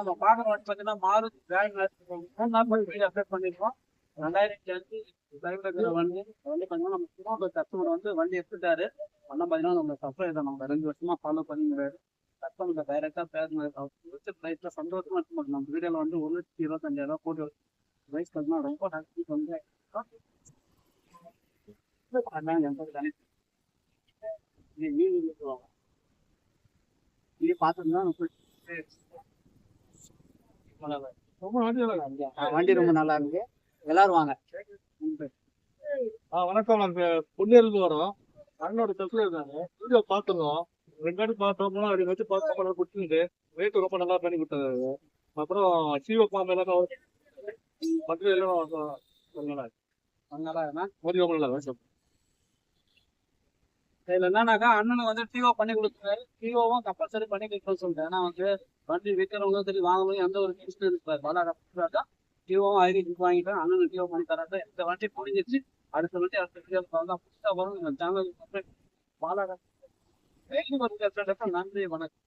நம்ம பாக்குற வண்டி பாத்தீங்கன்னா மாருதி வேன் 3 நாள் அப்டேட் பண்ணிருக்கோம். 2005 இருக்கிற வண்டி பாத்தீங்கன்னா நம்ம சும்மா கஸ்டமர் வந்து வண்டி எடுத்துட்டாரு. அண்ணன் பாத்தீங்கன்னா நம்ம சப்ளையர் நம்ம 2 வருஷமா ஃபாலோ பண்ணிக்கிறாரு. கஸ்டமர் டைரக்டா பேசுனாரு. வச்ச பிரைஸ்ல சந்தோஷமா இருக்கு. நம்ம வீடியோல வந்து 1,25,000 போட்டு பிரைஸ் பாத்தீங்கன்னா ரொம்ப ஹாப்பி வந்து வண்டி ரொம்ப நல்லா இருக்கு. எல்லாரும் வாங்க. வணக்கம். நாங்க பொன்னேரிலிருந்து வரோம். அண்ணனோட செல்ஃப்ல இருக்காங்க. வீடியோ பார்த்துருந்தோம். 2 வாட்டி பார்த்தோம். அப்படி வச்சு பார்த்து கொடுத்துட்டு ரேட்டு ரொம்ப நல்லா பண்ணி கொடுத்தாரு. அப்புறம் சிஓ ஃபார்ம் எல்லாம் மற்றெல்லாம் இதுல என்னன்னாக்கா அண்ணனுக்கு வந்து டிஓ பண்ணி கொடுத்துருக்காரு. டிஓவும் கம்பல்சரி பண்ணி கொடுக்கணும்னு சொல்லிட்டேன். ஏன்னா வந்து வண்டி விற்கிறவங்க சரி வாங்கணும் எந்த ஒரு பிரச்சனை இருக்காது. பல டிஓவும் ஐடி புக் வாங்கிட்டேன். அண்ணனுக்கு டிஓ பண்ணி தராது. இந்த வண்டி முடிஞ்சிச்சு. அடுத்த வண்டி அடுத்த வீடியோ தான் புதுசாக வரும். சேனல் பாலாக நன்றி, வணக்கம்.